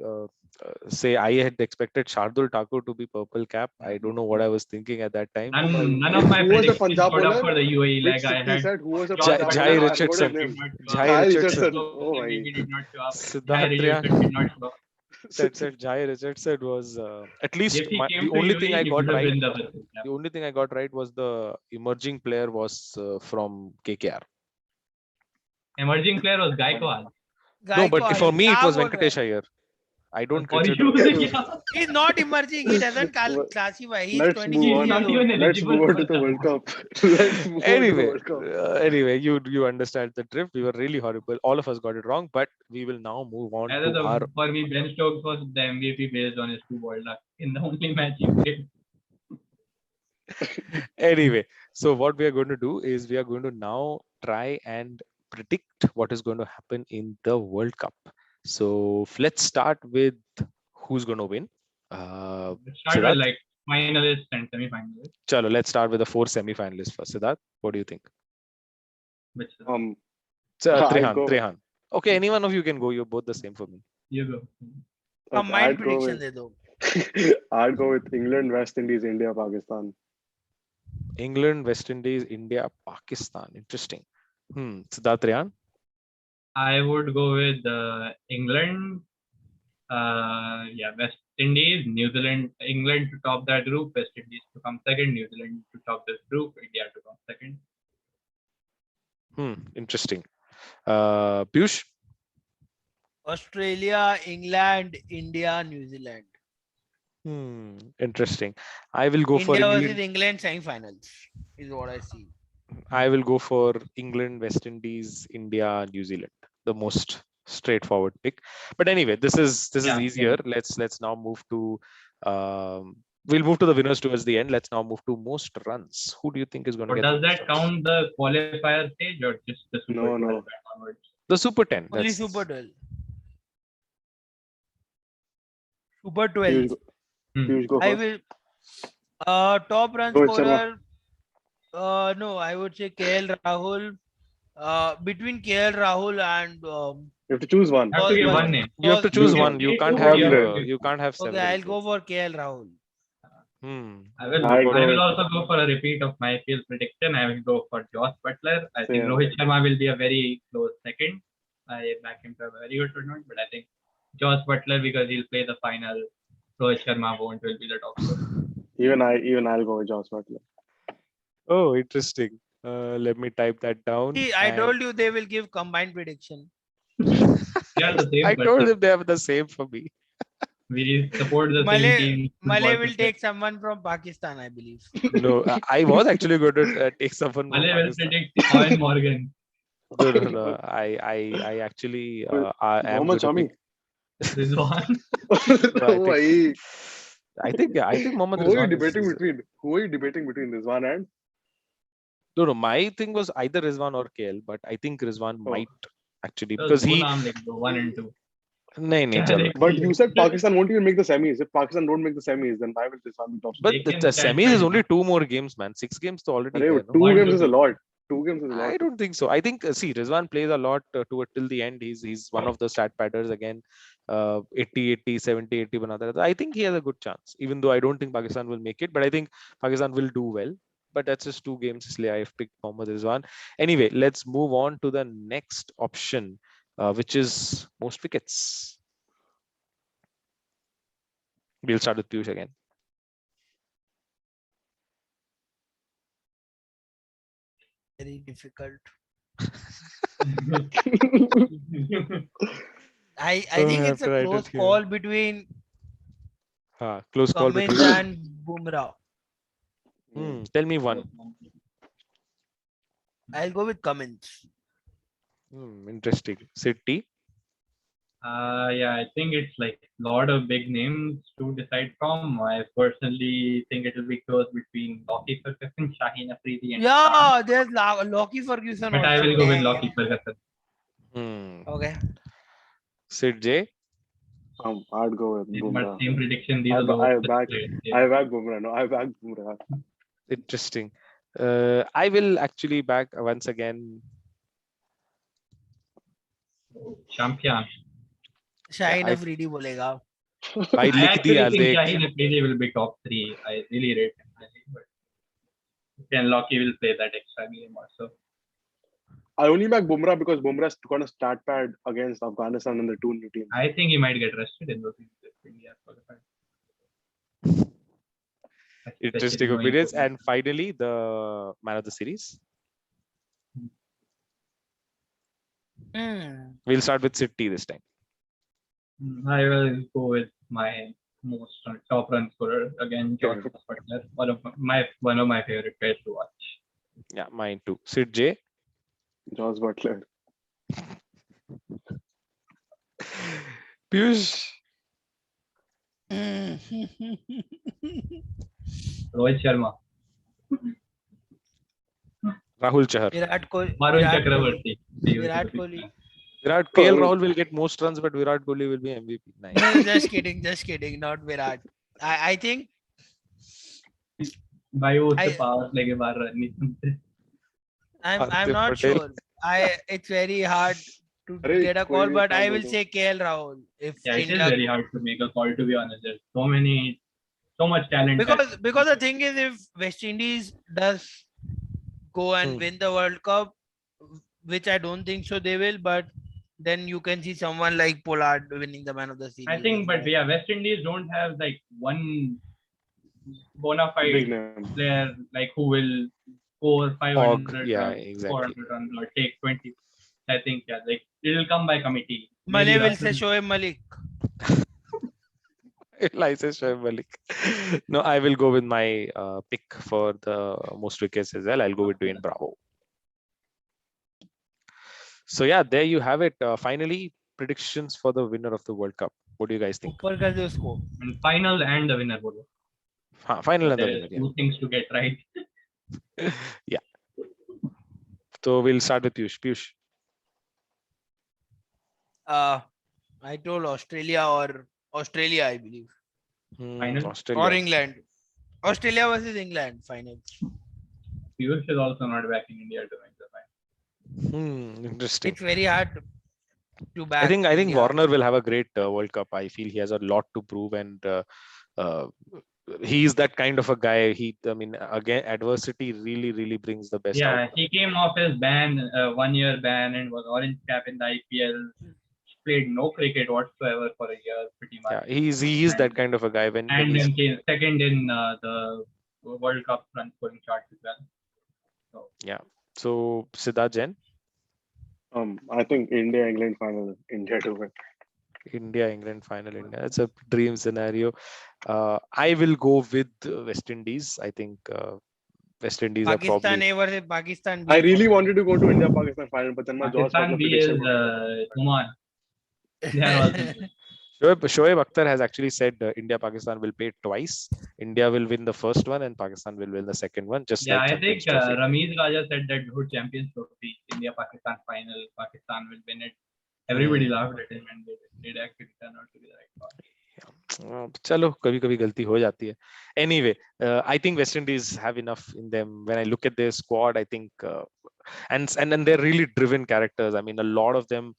say I had expected Shardul Thakur to be purple cap. I don't know what I was thinking at that time. None of my Who was the predictions Punjab got up bowler? for the UAE. Which Like I he had said, who was the Josh Punjab Jai bowler? Butler I forgot his Richardson. did name. not show up. Jai Kyle Richardson. Richardson. Stokes Oh, MVP my. did not show up. Jai Siddharth Richardson did not show up. said Jai Richardson was at least If he the came to only thing UAE, I he got would have right. been the purple cap. The only thing I got right was the emerging player was from KKR. Emerging player was Gaikwad. No, but Gaikwad, for me it क्या was बोल रहा है? Venkatesh Iyer. I don't For consider. you, He's not emerging. He doesn't classify. He's Let's 26 move he's on. not years even old. Let's eligible move on for to the the. World Cup. Let's move on to the Anyway, World Cup. you understand the drift. We were really horrible. All of us got it wrong, but we will now move on Either to our. for me, Ben Stokes was the MVP based on his two World Cup in the only match he played. Anyway, so what we are going to do is we are going to now try and predict what is going to happen in the World Cup. So let's start with who's going to win. Let's start Siddharth? with like finalists and semi-finalists. Chalo, let's start with the 4 semi-finalists first. Siddharth, what do you think? Which I'd Trehan, go. Trehan. Okay, any one of you can go. You're both the same for me. you go. Combined I'd go prediction with. दे दो. I'd go with England, West Indies, India, Pakistan. England, West Indies, India, Pakistan. Interesting. Siddharth, Trehan? I would go with England. West Indies, New Zealand, England to top that group, West Indies to come second, New Zealand to top this group, India to come second. Interesting. Piyush? Australia, England, India, New Zealand. Interesting. I will go for India versus England. England semi-finals is what I see. I will go for England, West Indies, India, New Zealand. The most straightforward pick. But anyway, this is easier. Let's now move to we'll move to the winners towards the end. Let's now move to most runs. Who do you think is going to But get does the most that runs? count the qualifier stage or just the Super No, 12 no. and onwards? The Super 10. Only That's Super 12. Super 12. Piyush, go I first. will top run Rohit Sharma. scorer. No, I would say KL Rahul. Between KL Rahul and You have to choose one. Have to give one name. you have to choose Lose one. You Give can't two have players. you can't have okay, several. I'll go for KL Rahul. I will I'd go with- also go for a repeat of my IPL prediction. I will go for Josh Butler. I think Same. Rohit Sharma will be a very close second. I back him to have a very good tournament, but I think Josh Butler because he'll play the final. Rohit Sharma will be the top scorer. Even I'll go with Josh Butler. Oh, interesting. Let me type that down. See, I told you they will give combined prediction. They are the same I told person. them they have the same for me. We support the same Malay, team. Malay football will to take someone from Pakistan, I believe. No, I was actually going to take someone from Malay will Pakistan. predict Owen Morgan. No. I actually I am Mohammad going to Shami. pick. Rizwan. No, I think Why? I think Mohammad Who are you Rizwan debating is between? Who are you debating between Rizwan and? no. My thing was either Rizwan or KL, but I think Rizwan Oh. might actually So because दो he नाम लिख दो 1 and 2. नहीं चलो. But you said Pakistan won't even make the semis. If Pakistan don't make the semis, then why will Rizwan be top? But They can the stand semis is fine, only na? 2 more games, man. 6 games to already Arey, there. No? two 1 games to is a 2. lot. 2 games is a lot. I don't think so. I think see Rizwan plays a lot to it till the end. He's one of the stat padders again. 80 70 80 banata hai. I think he has a good chance. Even though I don't think Pakistan will make it, but I think Pakistan will do well. But that's just 2 games. इसलिए I've picked Mohammad Rizwan. Anyway, let's move on to the next option, which is most wickets. We'll start with Piyush again. Very difficult. I think I have it's to a write close it here. call between Close call Cummins between. and Bumrah. Tell me one. I'll go with Cummins. Interesting. City. Yeah, I think it's like a lot of big names to decide from. I personally think it will be close between Lockie Ferguson, Shaheen Afridi, and Khan. Yeah, there's Lockie Ferguson But also. I will go with Damn. Lockie Ferguson. Okay. Sid J. I'd go with It's my Bumrah. same prediction. These I are the I best back players. I back Bumrah. No, I back Bumrah. Interesting. I will actually back once again. Champion. Shaheen I- Afridi bolega. भाई I लिख दिया actually think देख. Shaheen Afridi will be top 3. I really rate him highly, but then Lockie will play that extra game also. I only back Bumrah because Bumrah's got a stat pad against Afghanistan and the 2 new teams. I think he might get rested in those games if India qualified. Interesting Especially knowing opinions. Kobe. And finally, the man of the series. We'll start with City this time. I will go with my most top run scorer again, George Butler. One of my favorite players to watch. Yeah, mine too. Sid J. Josh Butler. Piyush. Rohit Sharma, Rahul Chahar. Virat Kohli. Varun Virat Kohli. Chakravarti. Virat Kohli. KL Rahul will get most runs, but Virat Kohli will be MVP. Nice. No, just kidding. Not Virat. I think भाई वो उससे power लेके बाहर run नहीं सुनते. I'm not sure. It's very hard to get a call, but I will say KL Rahul. If Yeah, it is India, very hard to make a call, to be honest. There's so much talent. because the thing is, if West Indies does go and win the World Cup, which I don't think so they will, but then you can see someone like Pollard winning the man of the series. I think, but yeah, West Indies don't have like one bona fide player like who will score 500 yeah, runs, exactly. 400 runs, or take 20. I think yeah, like it will come by committee. Malay will say Shoaib Malik. License Shoaib Malik. No, I will go with my pick for the most wickets as well. I'll go with Dwayne Bravo. So yeah, there you have it. Finally, predictions for the winner of the World Cup. What do you guys think? And final and the winner. Final and the There winner. are two things to get right. Yeah. So we'll start with Piyush. Piyush. I told Australia, I believe. Australia. Or England. Australia versus England final. Piyush is also not backing India to make the final. Interesting. It's very hard to back. I think India. Warner will have a great World Cup. I feel he has a lot to prove, and he's that kind of a guy. Again, adversity really brings the best out. Yeah, he came off his ban, 1-year ban, and was orange cap in the IPL. Played no cricket whatsoever for a year, pretty much. Yeah, he's that kind of a guy. Then came second in the World Cup run scoring chart as well. So yeah. So Siddharth Jain. I think India England final. India to win. India England final. India. It's a dream scenario. I will go with West Indies. I think West Indies are Pakistan probably. A versus Pakistan I B. really wanted to go to India Pakistan final, but then my jaw said Pakistan the B prediction is would be Oman. They are also good. Shoaib Akhtar has actually said India Pakistan will play twice. India will win the first one and Pakistan will win the second one, just Yeah, like I Champions think Trophy. Ramiz Raja said that good Champions Trophy, India Pakistan final, Pakistan will win it. Everybody Hmm. laughed at him and they did actually turn out to be the right call. चलो कभी कभी गलती हो जाती है. Anyway, I think West Indies have enough in them. When I look at their squad, I think and they're really driven characters. I mean, a lot of them.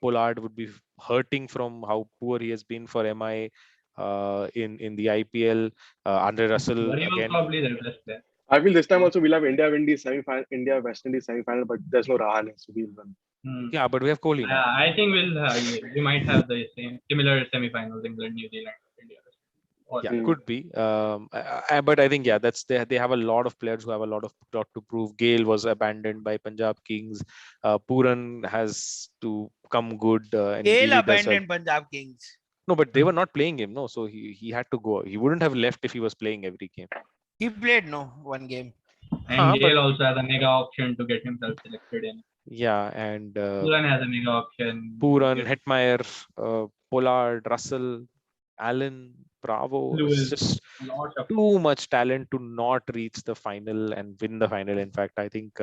Pollard would be hurting from how poor he has been for MI in the IPL. Andre Russell But he was again. probably the best player. I feel this time also we'll have India Indies semi-final, India West Indies semi-final, but there's no Rahane, so we'll win. Yeah, but we have Kohli now. I think we might have the same similar semi-finals, England, New Zealand, India. Or, Yeah, could be. But I think that's they have a lot of players who have a lot to prove. Gale was abandoned by Punjab Kings. Puran has to come good, and he Gale really does well. abandoned Punjab Kings. No, but they were not playing him. No, so he had to go. He wouldn't have left if he was playing every game. He played one game. and but Gale also has a mega auction to get himself selected in. yeah, and Puran has a mega auction. Puran, Hetmeyer, Pollard, Russell, Allen, Bravo. It's Lewis, just lot of too much talent to not reach the final and win the final. In fact, I think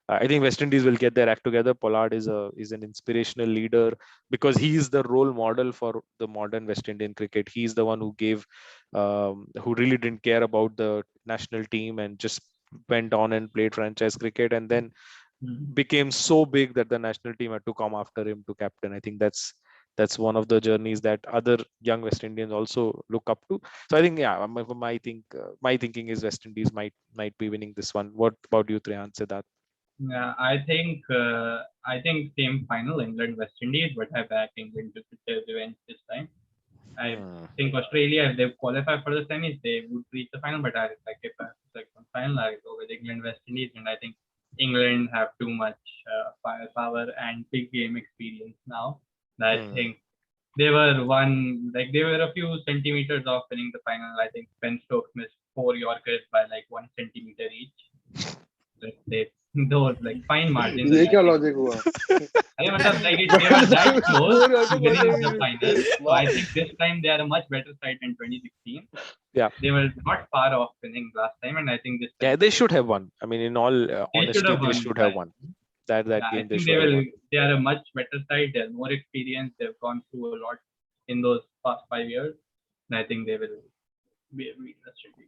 West Indies will get their act together. Pollard is an inspirational leader because he is the role model for the modern West Indian cricket. He's the one who gave, who really didn't care about the national team and just went on and played franchise cricket, and then became so big that the national team had to come after him to captain. I think that's one of the journeys that other young West Indians also look up to. So I think, yeah, my thinking is West Indies might be winning this one. What about you, Trehan, Siddharth? Yeah, I think same final England West Indies, but I back England to get their revenge this time. I think Australia, if they qualify for the semis, they would reach the final. But if I select one final, I go with England West Indies, and I think England have too much firepower and big game experience now. I think they were a few centimeters off winning the final. I think Ben Stokes missed 4 Yorkers by like 1 centimeter each. Let's say those fine margins. ये क्या logic हुआ? they were that close to winning the final. So I think this time they are a much better side than 2016. Yeah, they were not far off winning last time, and I think this time. Yeah, they should have won. I mean, in all honesty, they should have won. That game they should have won. They are a much better side. They're more experienced. They've gone through a lot in those past 5 years, and I think they will be a interesting team.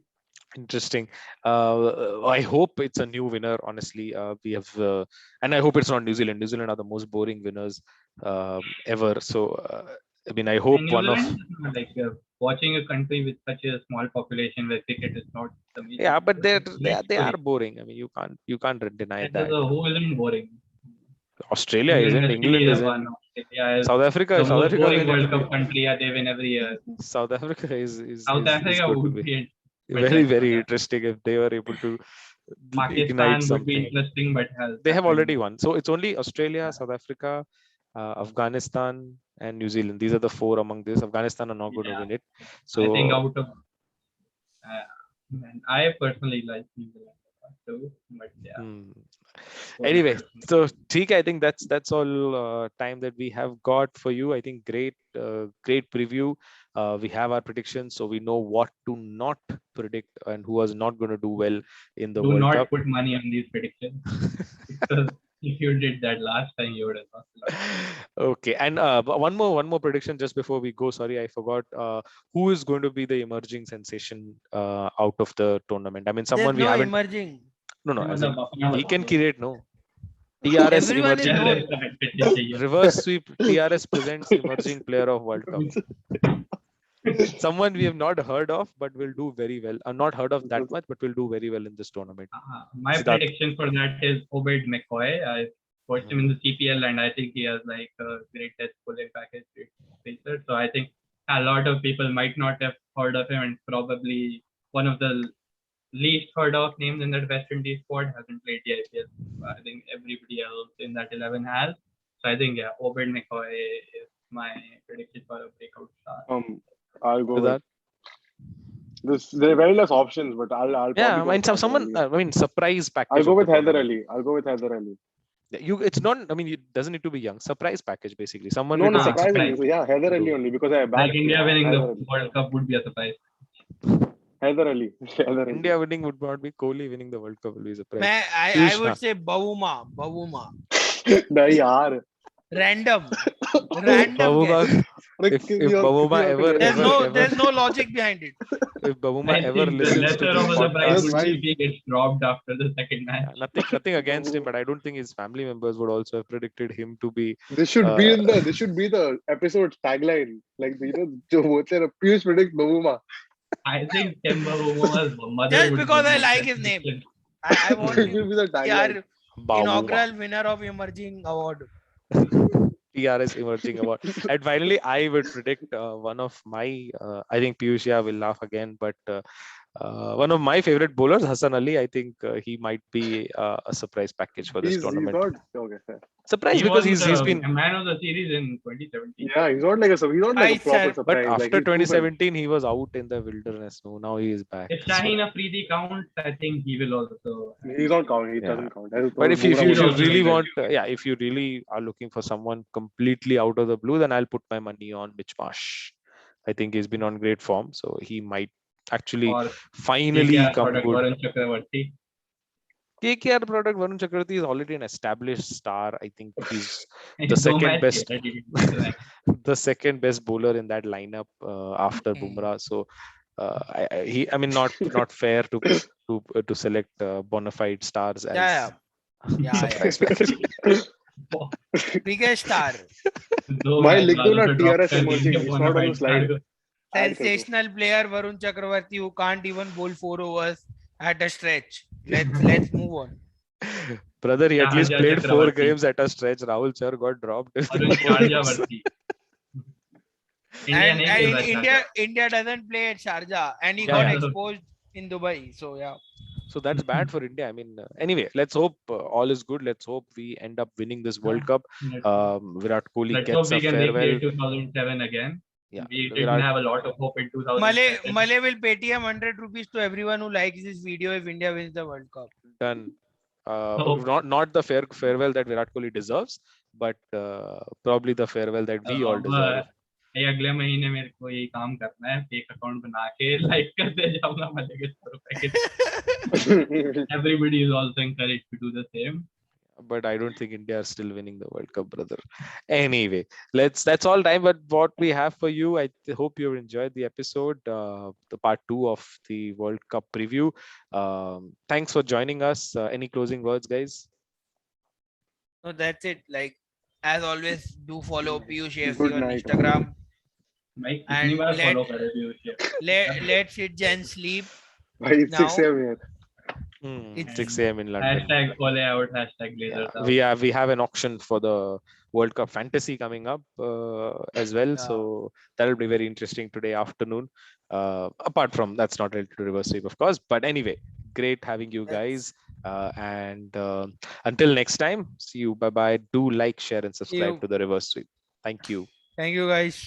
Interesting. I hope it's a new winner. Honestly, we have, and I hope it's not New Zealand. New Zealand are the most boring winners ever. So, I mean, I hope one of. Watching a country with such a small population where cricket is not the major. Yeah, but they are boring. I mean, you can't deny that. Who isn't boring? Australia isn't. England isn't. South Africa is the boring World Cup country. They win every year. South Africa is South Africa would be very interesting if they were able to Pakistan would be interesting, but they have already won. So it's only Australia, South Africa, Afghanistan, and New Zealand. These are the 4 among this. Afghanistan are not going to win it. So I think out of I personally like New Zealand too, but yeah. Anyway, so Thik, I think that's all time that we have got for you. I think great preview. We have our predictions, so we know what to not predict and who is not going to do well in the World Cup. Do not put money on these predictions. Because if you did that last time, you would have lost. Okay, and one more prediction just before we go. Sorry, I forgot. Who is going to be the emerging sensation out of the tournament? I mean, someone we haven't. Emerging. No. He can create TRS emerging. Reverse sweep. TRS presents emerging player of World Cup. Someone we have not heard of, but will do very well. Not heard of that much, but will do very well in this tournament. My prediction for that is Obed McCoy. I watched him in the CPL, and I think he has a great test bowling package. So I think a lot of people might not have heard of him, and probably one of the least heard of names in that West Indies squad hasn't played the IPL. I think everybody else in that 11 has. So I think Obed McCoy is my prediction for a breakout star. I'll go To with that. this. There are very less options, but I'll Yeah, probably I go mean, with Heather someone. Ali. I mean, surprise I'll package go of the with Heather tournament. Ali. I'll go with Heather Ali. It's not. I mean, it doesn't need to be young. Surprise package, basically. Someone No, with no, a surprisingly, surprise. so yeah, Heather Ali Good. only because I Like backed India winning Heather the Ali. World Cup would be a surprise. Heather Ali. Heather Ali. India winning would not be Kohli winning the World Cup will be a surprise. I Piyush, would say Bavuma. नहीं यार. Random Bavuma, guess. if Bavuma There's no logic behind it. if Bavuma I ever think the listens to lesser this of a surprise podcast, would Yes, be if he gets dropped after the second match. nothing against him, but I don't think his family members would also have predicted him to be. this should be in the this should be the episode tagline. Like जो बोलते हैं Piyush predict Bavuma. I think Kemba Uma's mother Just would because I make like that his name. prediction. I want It him. will be the tagline. Bavuma. Inaugural winner of emerging award. TRS emerging award. And finally, I would predict one of my. I think Piyush will laugh again, but one of my favorite bowlers, Hassan Ali. I think he might be a surprise package for this He's tournament. not okay. Fair. Surprise He because was he's the been. man of the series in 2017. Yeah, he's not like a proper sir. But surprise. after like, he's proven. 2017, he was out in the wilderness. No, now he is back. If So- Shaheen Afridi counts, I think he will also. He's not counting. He Yeah. doesn't count. That's But if you Bumrah would also really be want, good. if you really are looking for someone completely out of the blue, then I'll put my money on Mitch Marsh. I think he's been on great form, so he might actually Or finally KKR come product good. Varun Chakravarti. KKR product Varun Chakravarti is already an established star. I think he's the दो second match best, खेला T20 में. the second best bowler in that lineup after Bumrah. So I mean, not fair to select bona fide stars as Yeah. surprise package. Biggest star. दो भाई match लिख दो वालों ना को drop TRS कर emerging. देंगे It's bona not on the fide star slide. को. Add कर दो. Sensational player Varun Chakravarti who can't even bowl 4 overs at a stretch. Let's move on. Brother, he at least Shahjahan played 4 Chakravarti. games at a stretch. Rahul Char got dropped. Varun Sharjavarti. India And नहीं खेल रहा India Sharjah. India doesn't play at Sharjah and he Yeah, got yeah. exposed in Dubai. So yeah. So that's bad for India. I mean, anyway, let's hope all is good. Let's hope we end up winning this World Cup. Virat Kohli Let's hope gets a we can farewell. recreate 2007 again. Yeah, We didn't Virat, have a lot of hope in 2007. Malay will Paytm 100 rupees to everyone who likes this video if India wins the World Cup. done. Oh. Not the farewell that Virat Kohli deserves, but probably the farewell that we all deserve. ये अगले महीने मेरे को ये काम करना है fake account बना के लाइक करते जाऊंगा मजे के package everybody is also encouraged to do the same. But I don't think India is still winning the World Cup, brother. Anyway, that's all time. But what we have for you, I hope you enjoyed the episode, the part 2 of the World Cup preview. Thanks for joining us. Any closing words, guys? So that's it. Like as always, do follow Piyush AFC Good on night. Instagram. भाई कितनी बार let- follow करे भी उसे. Let's sit Jen sleep. भाई it's 6 Now- a.m. here. It's 6 a.m. in London. Hashtag follow out, hashtag Blazers out. We have an auction for the World Cup fantasy coming up as well. Yeah. So that'll be very interesting today afternoon. Apart from that's not related to reverse sweep, of course. But anyway, great having you guys. And until next time, see you. Bye bye. Do like, share, and subscribe you. to the reverse sweep. Thank you. Thank you guys.